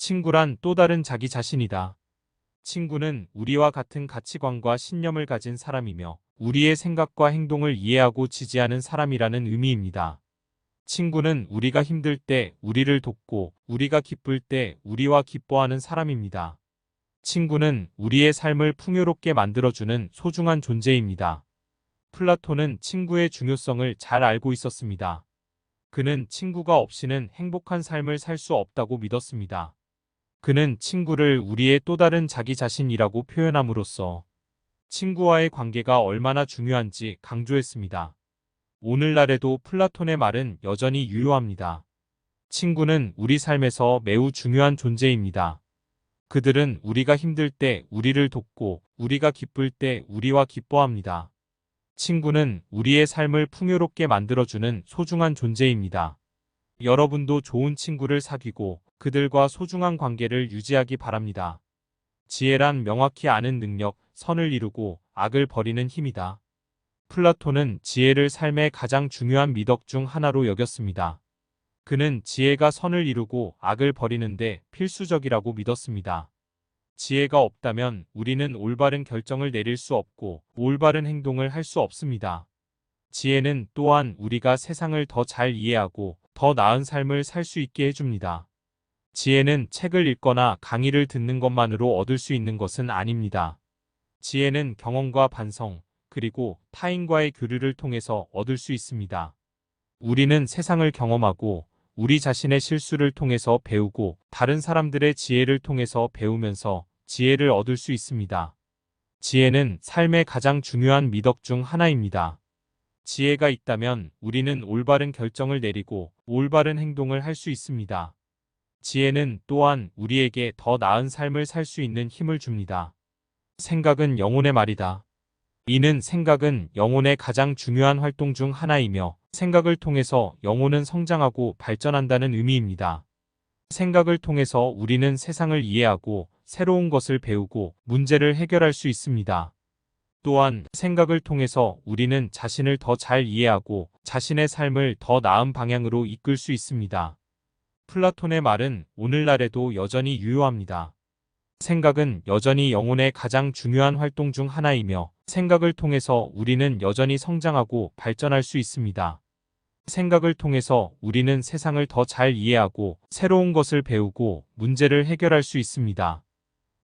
친구란 또 다른 자기 자신이다. 친구는 우리와 같은 가치관과 신념을 가진 사람이며 우리의 생각과 행동을 이해하고 지지하는 사람이라는 의미입니다. 친구는 우리가 힘들 때 우리를 돕고 우리가 기쁠 때 우리와 기뻐하는 사람입니다. 친구는 우리의 삶을 풍요롭게 만들어주는 소중한 존재입니다. 플라톤은 친구의 중요성을 잘 알고 있었습니다. 그는 친구가 없이는 행복한 삶을 살 수 없다고 믿었습니다. 그는 친구를 우리의 또 다른 자기 자신이라고 표현함으로써 친구와의 관계가 얼마나 중요한지 강조했습니다. 오늘날에도 플라톤의 말은 여전히 유효합니다. 친구는 우리 삶에서 매우 중요한 존재입니다. 그들은 우리가 힘들 때 우리를 돕고 우리가 기쁠 때 우리와 기뻐합니다. 친구는 우리의 삶을 풍요롭게 만들어주는 소중한 존재입니다. 여러분도 좋은 친구를 사귀고 그들과 소중한 관계를 유지하기 바랍니다. 지혜란 명확히 아는 능력, 선을 이루고 악을 버리는 힘이다. 플라톤은 지혜를 삶의 가장 중요한 미덕 중 하나로 여겼습니다. 그는 지혜가 선을 이루고 악을 버리는데 필수적이라고 믿었습니다. 지혜가 없다면 우리는 올바른 결정을 내릴 수 없고 올바른 행동을 할 수 없습니다. 지혜는 또한 우리가 세상을 더 잘 이해하고 더 나은 삶을 살 수 있게 해줍니다. 지혜는 책을 읽거나 강의를 듣는 것만으로 얻을 수 있는 것은 아닙니다. 지혜는 경험과 반성, 그리고 타인과의 교류를 통해서 얻을 수 있습니다. 우리는 세상을 경험하고 우리 자신의 실수를 통해서 배우고 다른 사람들의 지혜를 통해서 배우면서 지혜를 얻을 수 있습니다. 지혜는 삶의 가장 중요한 미덕 중 하나입니다. 지혜가 있다면 우리는 올바른 결정을 내리고 올바른 행동을 할 수 있습니다. 지혜는 또한 우리에게 더 나은 삶을 살 수 있는 힘을 줍니다. 생각은 영혼의 말이다. 이는 생각은 영혼의 가장 중요한 활동 중 하나이며 생각을 통해서 영혼은 성장하고 발전한다는 의미입니다. 생각을 통해서 우리는 세상을 이해하고 새로운 것을 배우고 문제를 해결할 수 있습니다. 또한 생각을 통해서 우리는 자신을 더 잘 이해하고 자신의 삶을 더 나은 방향으로 이끌 수 있습니다. 플라톤의 말은 오늘날에도 여전히 유효합니다. 생각은 여전히 영혼의 가장 중요한 활동 중 하나이며 생각을 통해서 우리는 여전히 성장하고 발전할 수 있습니다. 생각을 통해서 우리는 세상을 더 잘 이해하고 새로운 것을 배우고 문제를 해결할 수 있습니다.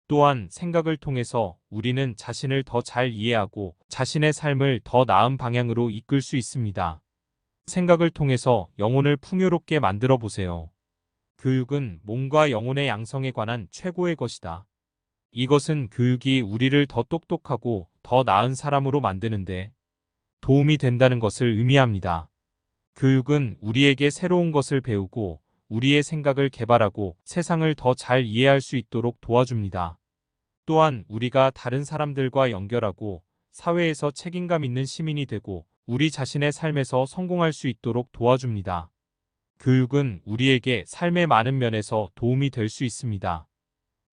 또한 생각을 통해서 우리는 자신을 더 잘 이해하고 자신의 삶을 더 나은 방향으로 이끌 수 있습니다. 생각을 통해서 영혼을 풍요롭게 만들어 보세요. 교육은 몸과 영혼의 양성에 관한 최고의 것이다. 이것은 교육이 우리를 더 똑똑하고 더 나은 사람으로 만드는데 도움이 된다는 것을 의미합니다. 교육은 우리에게 새로운 것을 배우고 우리의 생각을 개발하고 세상을 더 잘 이해할 수 있도록 도와줍니다. 또한 우리가 다른 사람들과 연결하고 사회에서 책임감 있는 시민이 되고 우리 자신의 삶에서 성공할 수 있도록 도와줍니다. 교육은 우리에게 삶의 많은 면에서 도움이 될 수 있습니다.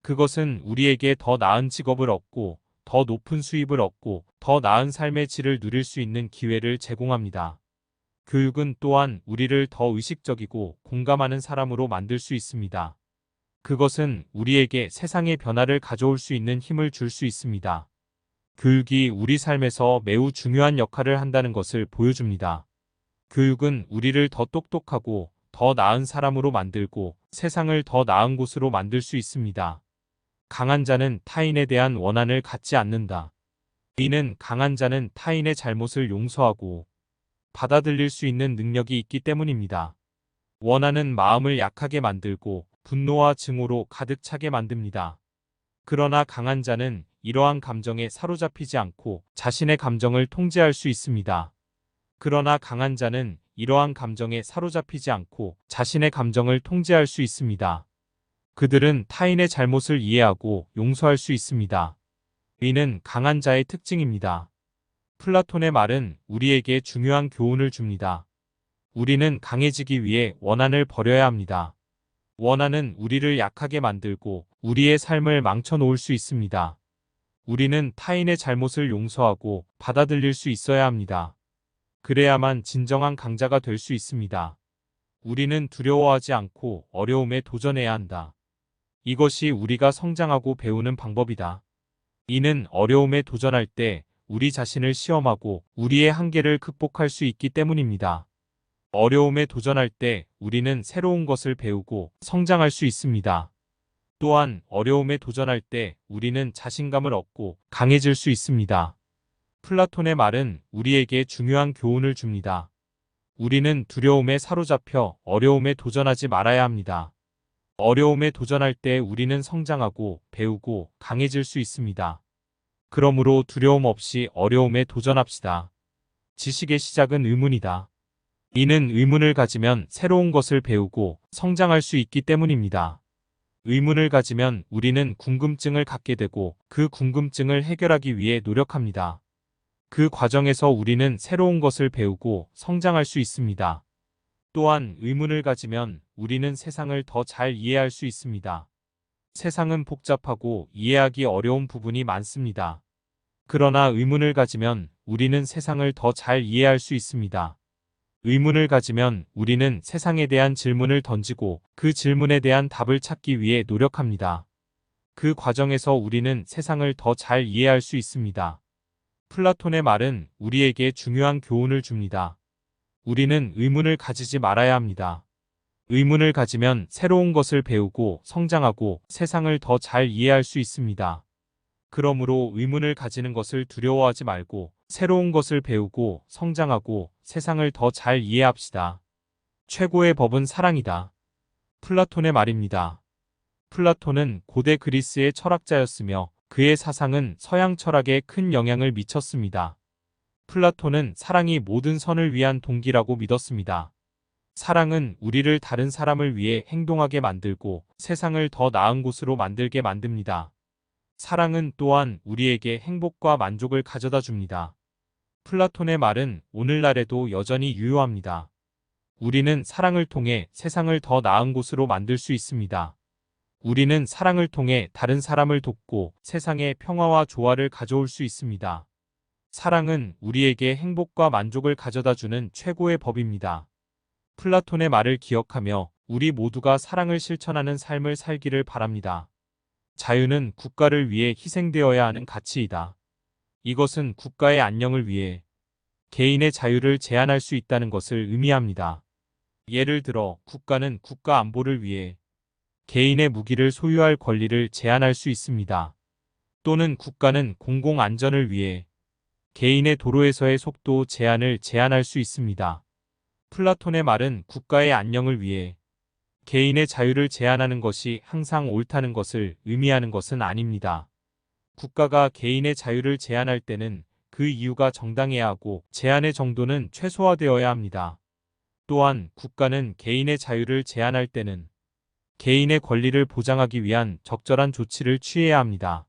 그것은 우리에게 더 나은 직업을 얻고 더 높은 수입을 얻고 더 나은 삶의 질을 누릴 수 있는 기회를 제공합니다. 교육은 또한 우리를 더 의식적이고 공감하는 사람으로 만들 수 있습니다. 그것은 우리에게 세상의 변화를 가져올 수 있는 힘을 줄 수 있습니다. 교육이 우리 삶에서 매우 중요한 역할을 한다는 것을 보여줍니다. 교육은 우리를 더 똑똑하고 더 나은 사람으로 만들고 세상을 더 나은 곳으로 만들 수 있습니다. 강한 자는 타인에 대한 원한을 갖지 않는다. 이는 강한 자는 타인의 잘못을 용서하고 받아들일 수 있는 능력이 있기 때문입니다. 원한은 마음을 약하게 만들고 분노와 증오로 가득 차게 만듭니다. 그러나 강한 자는 이러한 감정에 사로잡히지 않고 자신의 감정을 통제할 수 있습니다. 그러나 강한 자는 이러한 감정에 사로잡히지 않고 자신의 감정을 통제할 수 있습니다. 그들은 타인의 잘못을 이해하고 용서할 수 있습니다. 이는 강한 자의 특징입니다. 플라톤의 말은 우리에게 중요한 교훈을 줍니다. 우리는 강해지기 위해 원한을 버려야 합니다. 원한은 우리를 약하게 만들고 우리의 삶을 망쳐놓을 수 있습니다. 우리는 타인의 잘못을 용서하고 받아들일 수 있어야 합니다. 그래야만 진정한 강자가 될 수 있습니다. 우리는 두려워하지 않고 어려움에 도전해야 한다. 이것이 우리가 성장하고 배우는 방법이다. 이는 어려움에 도전할 때 우리 자신을 시험하고 우리의 한계를 극복할 수 있기 때문입니다. 어려움에 도전할 때 우리는 새로운 것을 배우고 성장할 수 있습니다. 또한 어려움에 도전할 때 우리는 자신감을 얻고 강해질 수 있습니다. 플라톤의 말은 우리에게 중요한 교훈을 줍니다. 우리는 두려움에 사로잡혀 어려움에 도전하지 말아야 합니다. 어려움에 도전할 때 우리는 성장하고 배우고 강해질 수 있습니다. 그러므로 두려움 없이 어려움에 도전합시다. 지식의 시작은 의문이다. 이는 의문을 가지면 새로운 것을 배우고 성장할 수 있기 때문입니다. 의문을 가지면 우리는 궁금증을 갖게 되고 그 궁금증을 해결하기 위해 노력합니다. 그 과정에서 우리는 새로운 것을 배우고 성장할 수 있습니다. 또한 의문을 가지면 우리는 세상을 더 잘 이해할 수 있습니다. 세상은 복잡하고 이해하기 어려운 부분이 많습니다. 그러나 의문을 가지면 우리는 세상을 더 잘 이해할 수 있습니다. 의문을 가지면 우리는 세상에 대한 질문을 던지고 그 질문에 대한 답을 찾기 위해 노력합니다. 그 과정에서 우리는 세상을 더 잘 이해할 수 있습니다. 플라톤의 말은 우리에게 중요한 교훈을 줍니다. 우리는 의문을 가지지 말아야 합니다. 의문을 가지면 새로운 것을 배우고 성장하고 세상을 더 잘 이해할 수 있습니다. 그러므로 의문을 가지는 것을 두려워하지 말고 새로운 것을 배우고 성장하고 세상을 더 잘 이해합시다. 최고의 법은 사랑이다. 플라톤의 말입니다. 플라톤은 고대 그리스의 철학자였으며 그의 사상은 서양 철학에 큰 영향을 미쳤습니다. 플라톤은 사랑이 모든 선을 위한 동기라고 믿었습니다. 사랑은 우리를 다른 사람을 위해 행동하게 만들고 세상을 더 나은 곳으로 만들게 만듭니다. 사랑은 또한 우리에게 행복과 만족을 가져다 줍니다. 플라톤의 말은 오늘날에도 여전히 유효합니다. 우리는 사랑을 통해 세상을 더 나은 곳으로 만들 수 있습니다. 우리는 사랑을 통해 다른 사람을 돕고 세상에 평화와 조화를 가져올 수 있습니다. 사랑은 우리에게 행복과 만족을 가져다 주는 최고의 법입니다. 플라톤의 말을 기억하며 우리 모두가 사랑을 실천하는 삶을 살기를 바랍니다. 자유는 국가를 위해 희생되어야 하는 가치이다. 이것은 국가의 안녕을 위해 개인의 자유를 제한할 수 있다는 것을 의미합니다. 예를 들어 국가는 국가 안보를 위해 개인의 무기를 소유할 권리를 제한할 수 있습니다. 또는 국가는 공공 안전을 위해 개인의 도로에서의 속도 제한을 제한할 수 있습니다. 플라톤의 말은 국가의 안녕을 위해 개인의 자유를 제한하는 것이 항상 옳다는 것을 의미하는 것은 아닙니다. 국가가 개인의 자유를 제한할 때는 그 이유가 정당해야 하고 제한의 정도는 최소화되어야 합니다. 또한 국가는 개인의 자유를 제한할 때는 개인의 권리를 보장하기 위한 적절한 조치를 취해야 합니다.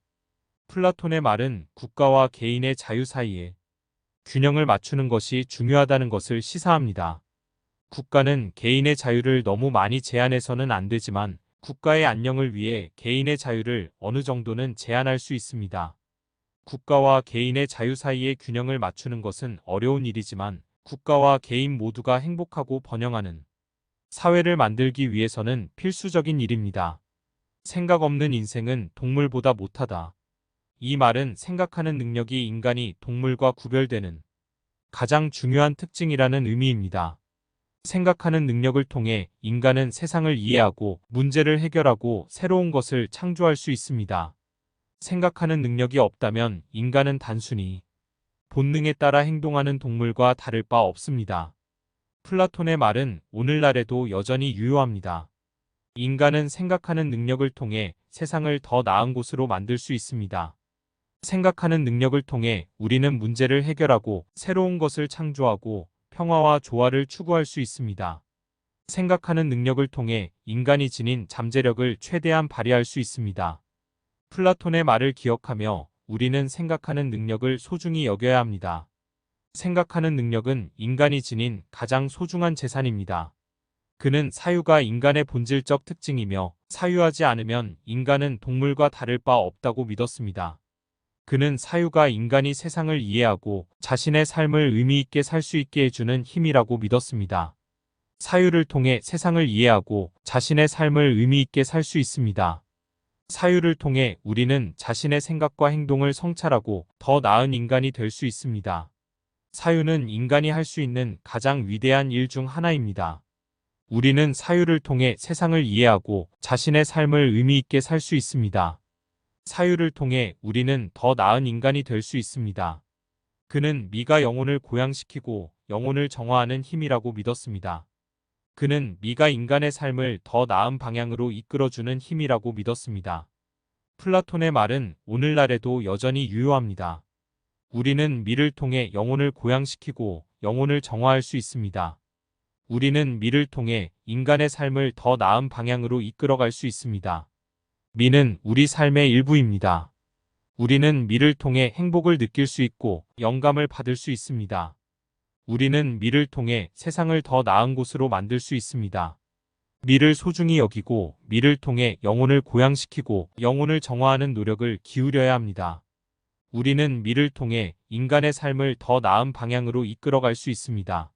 플라톤의 말은 국가와 개인의 자유 사이에 균형을 맞추는 것이 중요하다는 것을 시사합니다. 국가는 개인의 자유를 너무 많이 제한해서는 안 되지만 국가의 안녕을 위해 개인의 자유를 어느 정도는 제한할 수 있습니다. 국가와 개인의 자유 사이의 균형을 맞추는 것은 어려운 일이지만 국가와 개인 모두가 행복하고 번영하는 사회를 만들기 위해서는 필수적인 일입니다. 생각 없는 인생은 동물보다 못하다. 이 말은 생각하는 능력이 인간이 동물과 구별되는 가장 중요한 특징이라는 의미입니다. 생각하는 능력을 통해 인간은 세상을 이해하고 문제를 해결하고 새로운 것을 창조할 수 있습니다. 생각하는 능력이 없다면 인간은 단순히 본능에 따라 행동하는 동물과 다를 바 없습니다. 플라톤의 말은 오늘날에도 여전히 유효합니다. 인간은 생각하는 능력을 통해 세상을 더 나은 곳으로 만들 수 있습니다. 생각하는 능력을 통해 우리는 문제를 해결하고 새로운 것을 창조하고 평화와 조화를 추구할 수 있습니다. 생각하는 능력을 통해 인간이 지닌 잠재력을 최대한 발휘할 수 있습니다. 플라톤의 말을 기억하며 우리는 생각하는 능력을 소중히 여겨야 합니다. 생각하는 능력은 인간이 지닌 가장 소중한 재산입니다. 그는 사유가 인간의 본질적 특징이며 사유하지 않으면 인간은 동물과 다를 바 없다고 믿었습니다. 그는 사유가 인간이 세상을 이해하고 자신의 삶을 의미 있게 살 수 있게 해주는 힘이라고 믿었습니다. 사유를 통해 세상을 이해하고 자신의 삶을 의미 있게 살 수 있습니다. 사유를 통해 우리는 자신의 생각과 행동을 성찰하고 더 나은 인간이 될 수 있습니다. 사유는 인간이 할 수 있는 가장 위대한 일 중 하나입니다. 우리는 사유를 통해 세상을 이해하고 자신의 삶을 의미 있게 살 수 있습니다. 사유를 통해 우리는 더 나은 인간이 될 수 있습니다. 그는 미가 영혼을 고양시키고 영혼을 정화하는 힘이라고 믿었습니다. 그는 미가 인간의 삶을 더 나은 방향으로 이끌어주는 힘이라고 믿었습니다. 플라톤의 말은 오늘날에도 여전히 유효합니다. 우리는 미를 통해 영혼을 고양시키고 영혼을 정화할 수 있습니다. 우리는 미를 통해 인간의 삶을 더 나은 방향으로 이끌어갈 수 있습니다. 미는 우리 삶의 일부입니다. 우리는 미를 통해 행복을 느낄 수 있고 영감을 받을 수 있습니다. 우리는 미를 통해 세상을 더 나은 곳으로 만들 수 있습니다. 미를 소중히 여기고 미를 통해 영혼을 고양시키고 영혼을 정화하는 노력을 기울여야 합니다. 우리는 미를 통해 인간의 삶을 더 나은 방향으로 이끌어갈 수 있습니다.